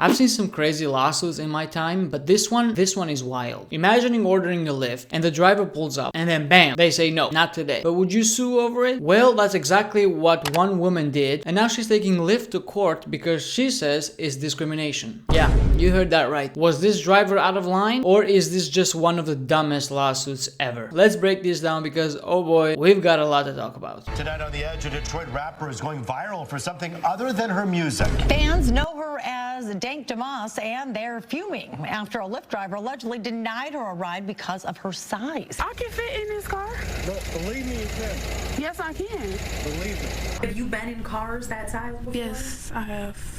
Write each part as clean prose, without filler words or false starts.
I've seen some crazy lawsuits in my time, but this one is wild. Imagining ordering a Lyft and the driver pulls up and then bam, they say no, not today. But would you sue over it? Well, that's exactly what one woman did, and now she's taking Lyft to court because she says it's discrimination. Yeah, you heard that right. Was this driver out of line, or is this just one of the dumbest lawsuits ever? Let's break this down because, oh boy, we've got a lot to talk about. Tonight on The Edge, a Detroit rapper is going viral for something other than her music. Fans know her as Dank Damas, and they're fuming after a Lyft driver allegedly denied her a ride because of her size. I can fit in this car. Look, believe me, you can. Yes, I can. Believe me. Have you been in cars that size before? Yes, I have.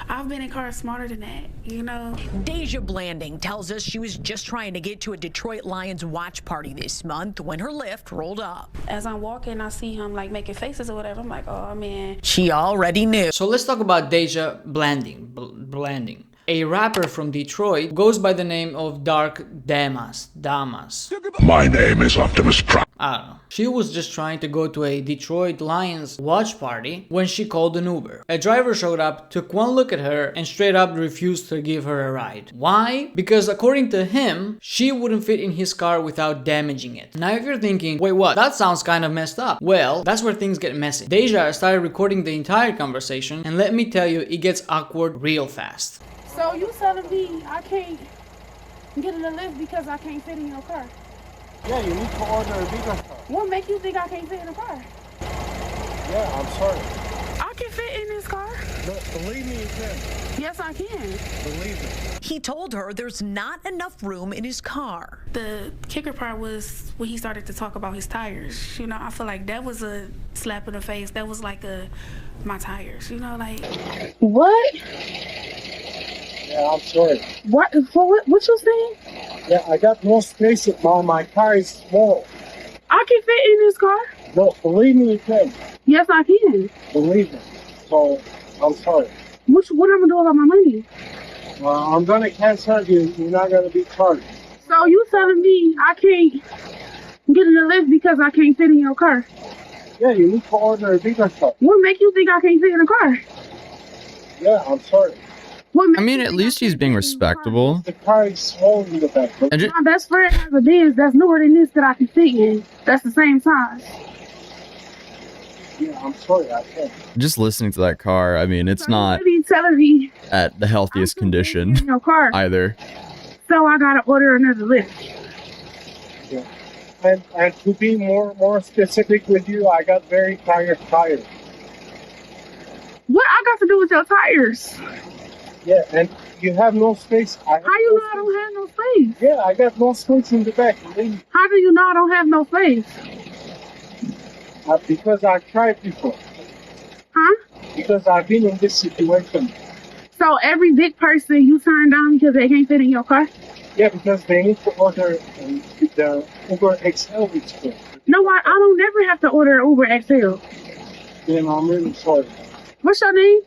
I've been in cars smarter than that, you know. Deja Blanding tells us she was just trying to get to a Detroit Lions watch party this month when her Lyft rolled up. As I'm walking, I see him like making faces or whatever. I'm like, oh man. She already knew. So let's talk about Deja Blanding. Blanding. A rapper from Detroit goes by the name of Dank Damas. My name is Optimus Prime. I don't know. She was just trying to go to a Detroit Lions watch party when she called an Uber. A driver showed up, took one look at her, and straight up refused to give her a ride. Why? Because according to him, she wouldn't fit in his car without damaging it. Now if you're thinking, wait what? That sounds kind of messed up. Well, that's where things get messy. Deja started recording the entire conversation, and let me tell you, it gets awkward real fast. So you telling me I can't get in the Lyft because I can't fit in your car? Yeah, you need to order a bigger car. What make you think I can't fit in the car? Yeah, I'm sorry. I can fit in this car. Look, believe me, you can. Yes, I can. Believe me. He told her there's not enough room in his car. The kicker part was when he started to talk about his tires. You know, I feel like that was a slap in the face. That was like my tires, you know, like. What? Yeah, I'm sorry. What you saying? Yeah, I got no space on my car is small. I can fit in this car. No, believe me, you can. Yes, I can. Believe me. So, I'm sorry. What I'm gonna do about my money? I'm gonna cancel you. You're not gonna be charged. So you telling me I can't get in the Lyft because I can't fit in your car? Yeah, you need to order a bigger car. What make you think I can't fit in the car? Yeah, I'm sorry. I mean, at least he's being respectable. The car is small in the back. And My best friend has a Benz that's newer than this that I can fit in. That's the same size. Yeah, I'm sorry, I can't. just listening to that car, I mean, it's not telling me at the healthiest condition in your car. either. So I gotta order another Lyft. Yeah. And to be more specific with you, I got very tired tires. What I got to do with your tires? Yeah, and you have no space. How you know I don't have no space? Yeah, I got no space in the back. How do you know I don't have no space? Because I tried before. Huh? Because I've been in this situation. So every big person you turn down because they can't fit in your car? Yeah, because they need to order the Uber XL experience. No, I don't never have to order Uber XL. Then I'm really sorry. What's your name?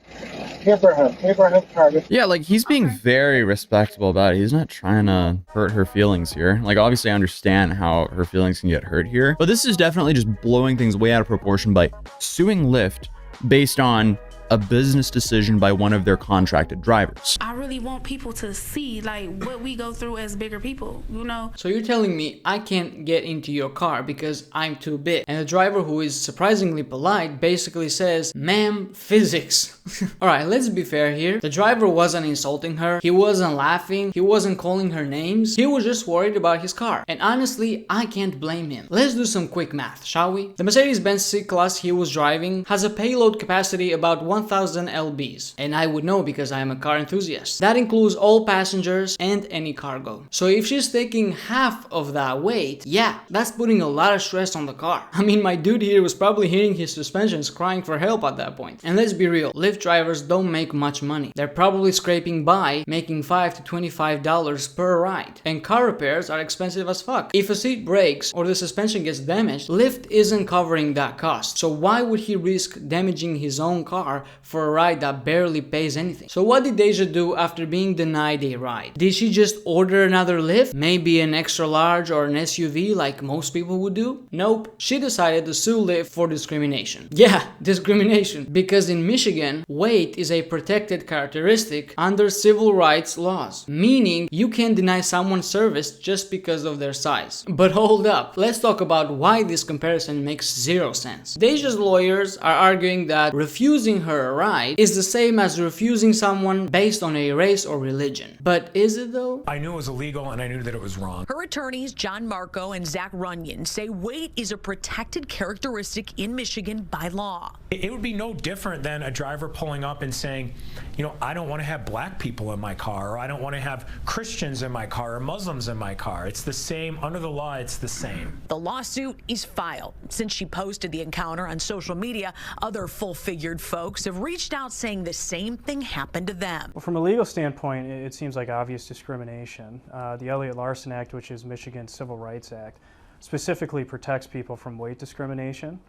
Abraham Carter. Yeah, like, he's being very respectable about it. He's not trying to hurt her feelings here. Like, obviously I understand how her feelings can get hurt here, but this is definitely just blowing things way out of proportion by suing Lyft based on a business decision by one of their contracted drivers. I really want people to see like what we go through as bigger people, you know? So you're telling me I can't get into your car because I'm too big. And the driver, who is surprisingly polite, basically says, ma'am, physics. Alright, let's be fair here. The driver wasn't insulting her. He wasn't laughing. He wasn't calling her names. He was just worried about his car. And honestly, I can't blame him. Let's do some quick math, shall we? The Mercedes-Benz C-Class he was driving has a payload capacity about 1000 lbs, and I would know because I am a car enthusiast. That includes all passengers and any cargo. So if she's taking half of that weight, yeah, that's putting a lot of stress on the car. I mean, my dude here was probably hitting his suspensions crying for help at that point. And let's be real, Lyft drivers don't make much money. They're probably scraping by, making $5 to $25 per ride. And car repairs are expensive as fuck. If a seat breaks or the suspension gets damaged, Lyft isn't covering that cost. So why would he risk damaging his own car for a ride that barely pays anything. So what did Deja do after being denied a ride? Did she just order another Lyft? Maybe an extra large or an SUV like most people would do? Nope. She decided to sue Lyft for discrimination. Yeah, discrimination. Because in Michigan, weight is a protected characteristic under civil rights laws, meaning you can deny someone service just because of their size. But hold up, let's talk about why this comparison makes zero sense. Deja's lawyers are arguing that refusing her a ride is the same as refusing someone based on a race or religion. But is it though? I knew it was illegal and I knew that it was wrong. Her attorneys, John Marco and Zach Runyon, say weight is a protected characteristic in Michigan by law. It would be no different than a driver pulling up and saying, you know, I don't want to have black people in my car, or I don't want to have Christians in my car or Muslims in my car. It's the same. Under the law, it's the same. The lawsuit is filed. Since she posted the encounter on social media, other full-figured folks have reached out saying the same thing happened to them. Well, from a legal standpoint, it seems like obvious discrimination. The Elliott-Larsen Act, which is Michigan's Civil Rights Act, specifically protects people from weight discrimination.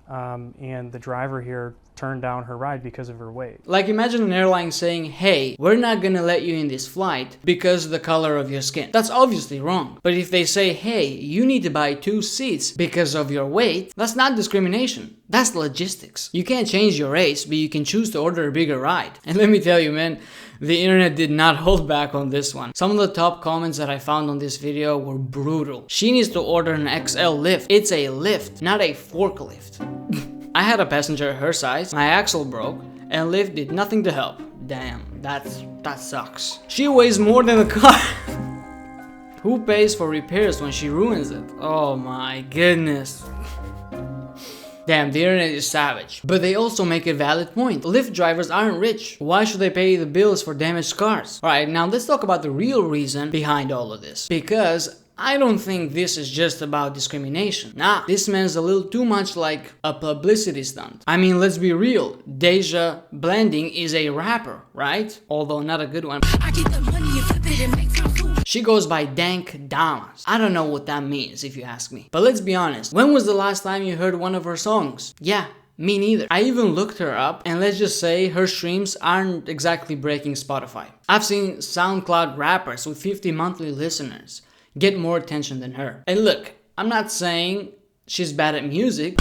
And the driver here turned down her ride because of her weight. Like, imagine an airline saying, hey, we're not gonna let you in this flight because of the color of your skin. That's obviously wrong. But if they say, hey, you need to buy 2 seats because of your weight, that's not discrimination. That's logistics. You can't change your race, but you can choose to order a bigger ride. And let me tell you, man, the internet did not hold back on this one. Some of the top comments that I found on this video were brutal. She needs to order an XL lift. It's a lift, not a forklift. I had a passenger her size, my axle broke, and Lyft did nothing to help. Damn, that sucks. She weighs more than the car. Who pays for repairs when she ruins it? Oh my goodness. Damn, the internet is savage. But they also make a valid point. Lyft drivers aren't rich. Why should they pay the bills for damaged cars? Alright, now let's talk about the real reason behind all of this. Because I don't think this is just about discrimination. Nah, this smells a little too much like a publicity stunt. I mean, let's be real. Deja Blanding is a rapper, right? Although not a good one. She goes by Dank Damas. I don't know what that means if you ask me. But let's be honest, when was the last time you heard one of her songs? Yeah, me neither. I even looked her up, and let's just say her streams aren't exactly breaking Spotify. I've seen SoundCloud rappers with 50 monthly listeners get more attention than her. And look, I'm not saying she's bad at music.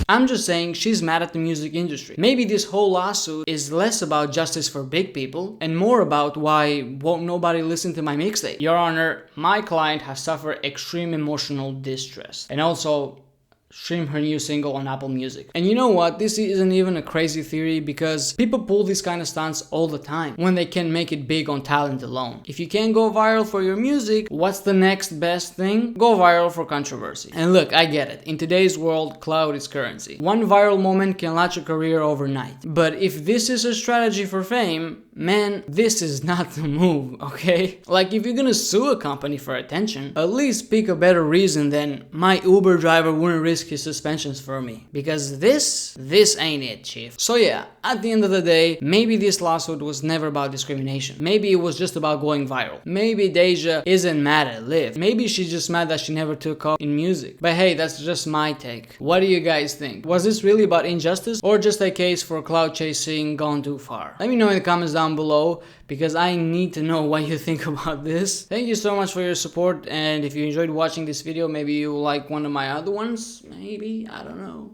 I'm just saying she's mad at the music industry. Maybe this whole lawsuit is less about justice for big people and more about why won't nobody listen to my mixtape. Your Honor, my client has suffered extreme emotional distress and also stream her new single on Apple Music. And you know what? This isn't even a crazy theory because people pull these kind of stunts all the time when they can make it big on talent alone. If you can't go viral for your music, what's the next best thing? Go viral for controversy. And look, I get it. In today's world, clout is currency. One viral moment can launch a career overnight. But if this is a strategy for fame, man, this is not the move, okay? Like, if you're gonna sue a company for attention, at least pick a better reason than my Uber driver wouldn't risk his suspensions for me. Because this ain't it, chief. So yeah, at the end of the day, maybe this lawsuit was never about discrimination. Maybe it was just about going viral. Maybe Deja isn't mad at Lyft. Maybe she's just mad that she never took off in music. But hey, that's just my take. What do you guys think? Was this really about injustice or just a case for clout chasing gone too far? Let me know in the comments down below because I need to know what you think about this. Thank you so much for your support, and if you enjoyed watching this video, maybe you like one of my other ones, maybe, I don't know.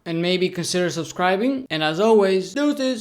And maybe consider subscribing, and as always, deuces!